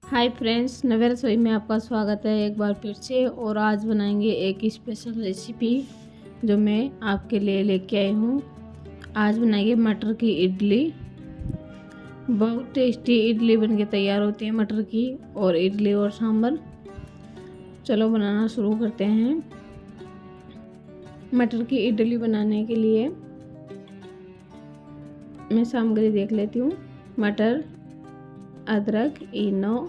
Hi friends, नवे रसोई में आपका स्वागत है एक बार फिर से। और आज बनाएंगे एक स्पेशल रेसिपी जो मैं आपके लिए लेके आई हूँ। आज बनाएंगे मटर की इडली। बहुत टेस्टी इडली बनके तैयार होती है मटर की और इडली और सांभर। चलो बनाना शुरू करते हैं। मटर की इडली बनाने के लिए मैं सामग्री देख लेती हूँ। मटर, अदरक, इनो,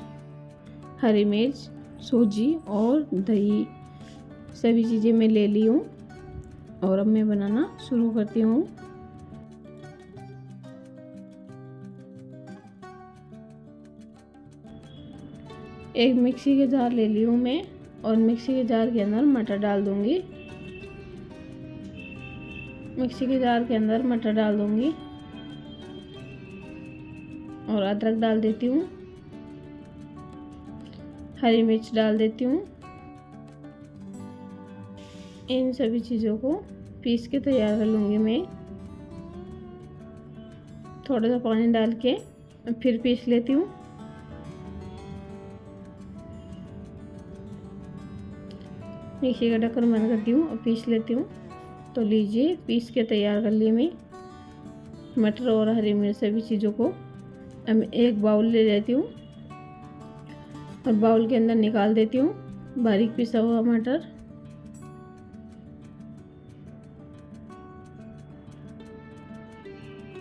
हरी मिर्च, सूजी और दही, सभी चीज़ें मैं ले ली हूँ। और अब मैं बनाना शुरू करती हूँ। एक मिक्सी के जार ले ली हूँ मैं और मिक्सी के जार के अंदर मटर डाल दूँगी। मिक्सी के जार के अंदर मटर डाल दूँगी और अदरक डाल देती हूँ। हरी मिर्च डाल देती हूँ। इन सभी चीज़ों को पीस के तैयार कर लूँगी मैं। थोड़ा सा पानी डाल के फिर पीस लेती हूँ। मिक्सी का ढक्कन बंद करती हूँ और पीस लेती हूँ। तो लीजिए, पीस के तैयार कर ली मैं मटर और हरी मिर्च सभी चीज़ों को। अब एक बाउल ले लेती हूँ और बाउल के अंदर निकाल देती हूँ बारीक पिसा हुआ मटर।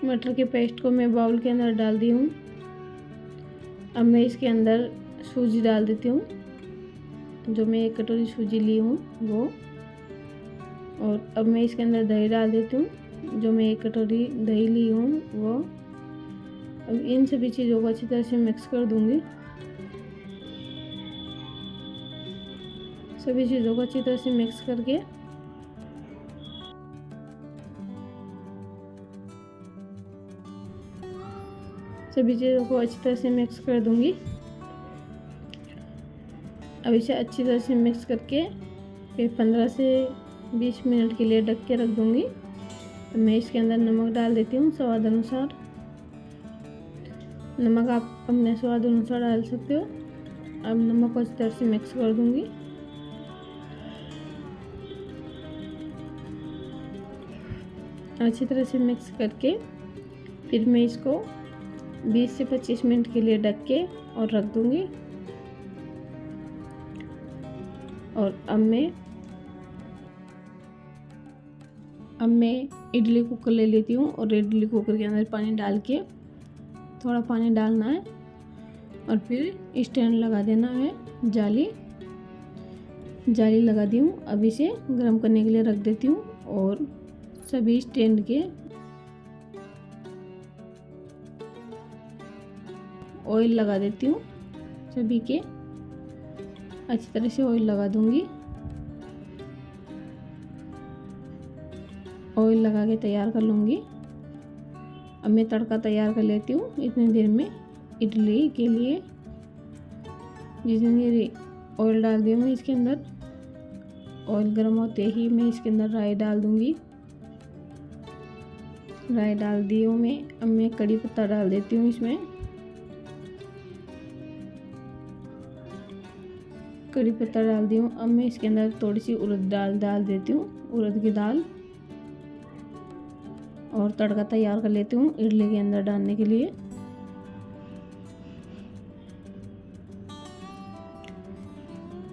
मटर के पेस्ट को मैं बाउल के अंदर डाल दी हूँ। अब मैं इसके अंदर सूजी डाल देती हूँ। जो मैं 1 कटोरी सूजी ली हूँ वो। और अब मैं इसके अंदर दही डाल देती हूँ। जो मैं 1 कटोरी दही ली हूँ वो। अब इन सभी चीज़ों को अच्छी तरह से मिक्स कर दूँगी। सभी चीज़ों को अच्छी तरह से मिक्स करके सभी चीज़ों को अच्छी तरह से मिक्स कर दूँगी। अब इसे अच्छी तरह से मिक्स करके फिर 15 से 20 मिनट के लिए ढक के रख दूँगी। तो मैं इसके अंदर नमक डाल देती हूँ स्वाद अनुसार। नमक आप अपने स्वाद अनुसार डाल सकते हो। अब नमक को अच्छी तरह से मिक्स कर दूँगी। अच्छी तरह से मिक्स करके फिर मैं इसको 20 से 25 मिनट के लिए ढक के और रख दूँगी। और अब मैं इडली कुकर ले लेती हूँ और इडली कुकर के अंदर पानी डाल के, थोड़ा पानी डालना है और फिर स्टैंड लगा देना है। जाली लगा दी हूँ। अब इसे गर्म करने के लिए रख देती हूँ और सभी स्टैंड के ऑयल लगा देती हूँ। सभी के अच्छी तरह से ऑयल लगा दूँगी। ऑयल लगा के तैयार कर लूँगी। अब मैं तड़का तैयार कर लेती हूँ इतनी देर में इडली के लिए। जितनी देर ऑयल डाल दिया मैं इसके अंदर, ऑयल गर्म होते ही मैं इसके अंदर राई डाल दूँगी। राई डाल दी हूँ मैं। अब मैं कड़ी पत्ता डाल देती हूँ इसमें। कड़ी पत्ता डाल दी हूँ। अब मैं इसके अंदर थोड़ी सी उड़द दाल डाल देती हूँ, उड़द की दाल। और तड़का तैयार कर लेती हूँ इडली के अंदर डालने के लिए।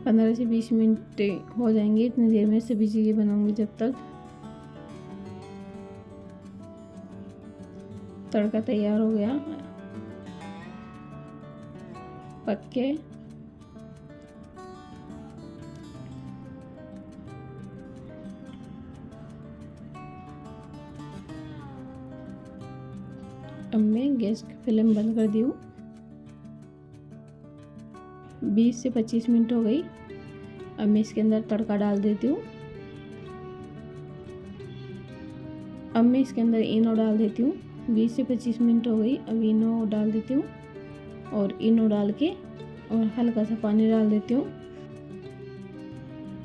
पंद्रह से 20 मिनट हो जाएंगे। इतनी देर में सभी चीज़ें बनाऊंगी जब तक तड़का तैयार हो गया पक के। अब मैं गैस की फ्लेम बंद कर दी हूँ। 20 से 25 मिनट हो गई। अब मैं इसके अंदर तड़का डाल देती हूँ। अब मैं इसके अंदर इनो डाल देती हूँ। 20 से 25 मिनट हो गई। अब इनो डाल देती हूँ और इनो डाल के और हल्का सा पानी डाल देती हूँ।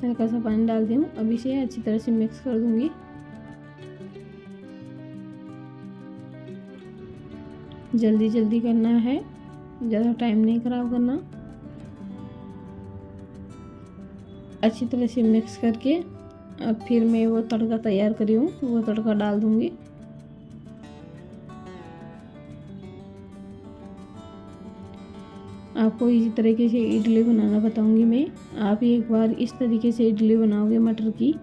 हल्का सा पानी डाल दी हूँ। अब इसे अच्छी तरह से मिक्स कर दूँगी। जल्दी जल्दी करना है ज़्यादा टाइम नहीं ख़राब करना। अच्छी तरह से मिक्स करके अब फिर मैं वो तड़का तैयार करी हूँ वो तड़का डाल दूँगी। आपको इसी तरीके से इडली बनाना बताऊंगी मैं। आप एक बार इस तरीके से इडली बनाओगे मटर की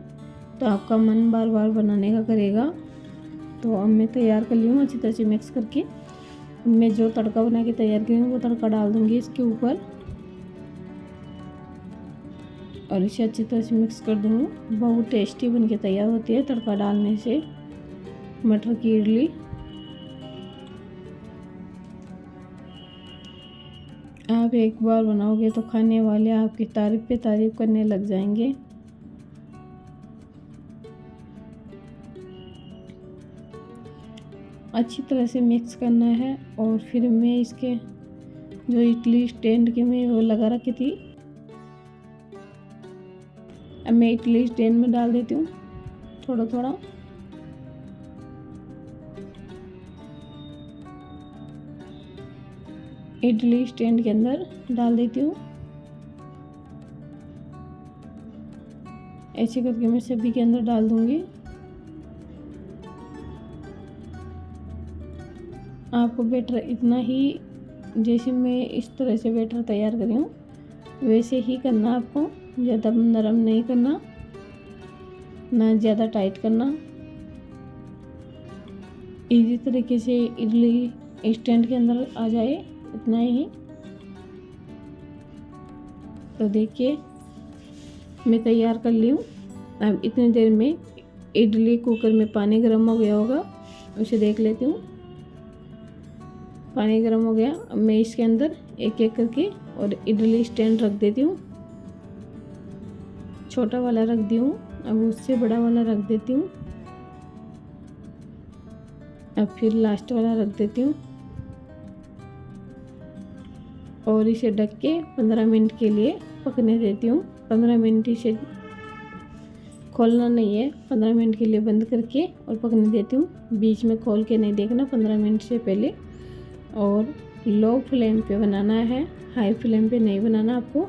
तो आपका मन बार बार बनाने का करेगा। तो अब मैं तैयार कर ली हूँ अच्छी तरह से मिक्स करके। मैं जो तड़का बना के तैयार की हूँ वो तड़का डाल दूँगी इसके ऊपर और इसे अच्छी तरह से मिक्स कर दूँगी। बहुत टेस्टी बन के तैयार होती है तड़का डालने से मटर की इडली। आप एक बार बनाओगे तो खाने वाले आपकी तारीफ पे तारीफ करने लग जाएंगे। अच्छी तरह से मिक्स करना है और फिर मैं इसके जो इडली स्टैंड के मैं वो लगा रखी थी अब मैं इडली स्टैंड में डाल देती हूँ थोड़ा थोड़ा। इडली स्टैंड के अंदर डाल देती हूँ। ऐसे करके मैं सभी के अंदर डाल दूंगी। आपको बैटर इतना ही जैसे मैं इस तरह से बैटर तैयार करी हूँ वैसे ही करना। आपको ज़्यादा नरम नहीं करना ना ज़्यादा टाइट करना। इसी तरीके से इडली स्टैंड के अंदर आ जाए इतना ही। तो देखिए मैं तैयार कर ली हूँ। अब इतनी देर में इडली कुकर में पानी गर्म हो गया होगा उसे देख लेती हूँ। पानी गर्म हो गया। अब मैं इसके अंदर एक एक करके और इडली स्टैंड रख देती हूँ। छोटा वाला रख दी हूँ अब उससे बड़ा वाला रख देती हूँ। अब फिर लास्ट वाला रख देती हूँ और इसे ढक के 15 मिनट के लिए पकने देती हूँ। 15 मिनट इसे खोलना नहीं है। 15 मिनट के लिए बंद करके और पकने देती हूँ। बीच में खोल के नहीं देखना 15 मिनट से पहले। और लो फ्लेम पे बनाना है हाई फ्लेम पे नहीं बनाना आपको।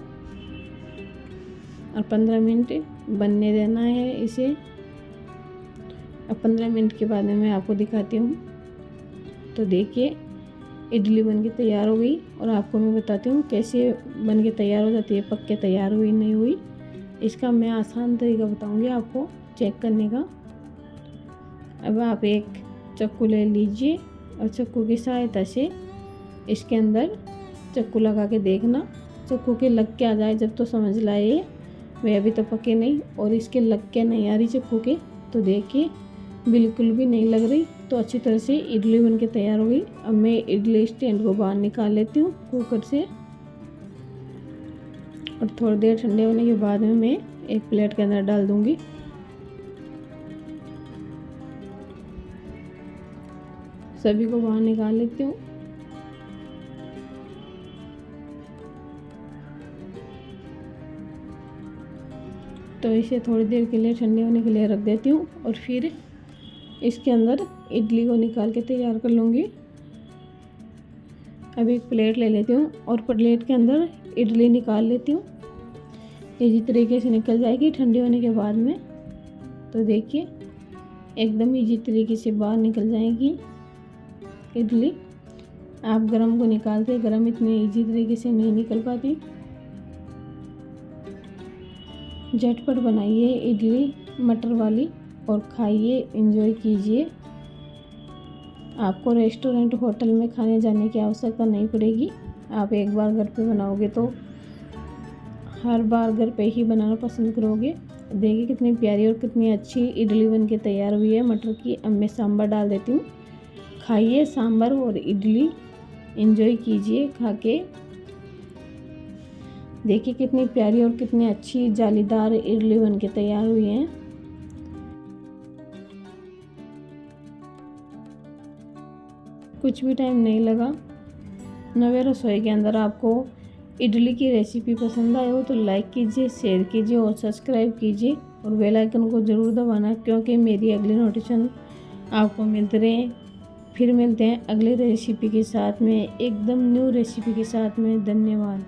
और 15 मिनट बनने देना है इसे। अब 15 मिनट के बाद में मैं आपको दिखाती हूँ। तो देखिए इडली बन के तैयार हो गई और आपको मैं बताती हूँ कैसे बन के तैयार हो जाती है। पक के तैयार हुई नहीं हुई इसका मैं आसान तरीका बताऊँगी आपको चेक करने का। अब आप एक चाकू ले लीजिए और चाकू की सहायता से इसके अंदर चाकू लगा के देखना। चाकू के लग के आ जाए जब तो समझ लाए वे अभी तो पके नहीं। और इसके लग के नहीं आ रही चाकू के तो देखिए बिल्कुल भी नहीं लग रही। तो अच्छी तरह से इडली बन के तैयार हो गई। अब मैं इडली स्टैंड को बाहर निकाल लेती हूँ कुकर से और थोड़ी देर ठंडे होने के बाद में मैं एक प्लेट के अंदर डाल दूँगी। सभी को बाहर निकाल लेती हूँ। तो इसे थोड़ी देर के लिए ठंडे होने के लिए रख देती हूँ और फिर इसके अंदर इडली को निकाल के तैयार कर लूँगी। अब एक प्लेट ले लेती हूँ और प्लेट के अंदर इडली निकाल लेती हूँ। इसी तरीके से निकल जाएगी ठंडे होने के बाद में। तो देखिए एकदम इजी तरीके से बाहर निकल जाएगी इडली। आप गरम को निकालते गरम इतनी इजी तरीके से नहीं निकल पाती। झटपट बनाइए इडली मटर वाली और खाइए एंजॉय कीजिए। आपको रेस्टोरेंट होटल में खाने जाने की आवश्यकता नहीं पड़ेगी। आप एक बार घर पे बनाओगे तो हर बार घर पे ही बनाना पसंद करोगे। देखिए कितनी प्यारी और कितनी अच्छी इडली बन के तैयार हुई है मटर की। अब मैं सांभर डाल देती हूँ। खाइए सांभर और इडली एंजॉय कीजिए खा के। देखिए कितनी प्यारी और कितनी अच्छी जालीदार इडली बन के तैयार हुई है। कुछ भी टाइम नहीं लगा। नवे रसोई के अंदर आपको इडली की रेसिपी पसंद आए हो तो लाइक कीजिए, शेयर कीजिए और सब्सक्राइब कीजिए और बेल आइकन को ज़रूर दबाना क्योंकि मेरी अगली नोटिफिकेशन आपको मिलते रहे। फिर मिलते हैं अगली रेसिपी के साथ में, एकदम न्यू रेसिपी के साथ में। धन्यवाद।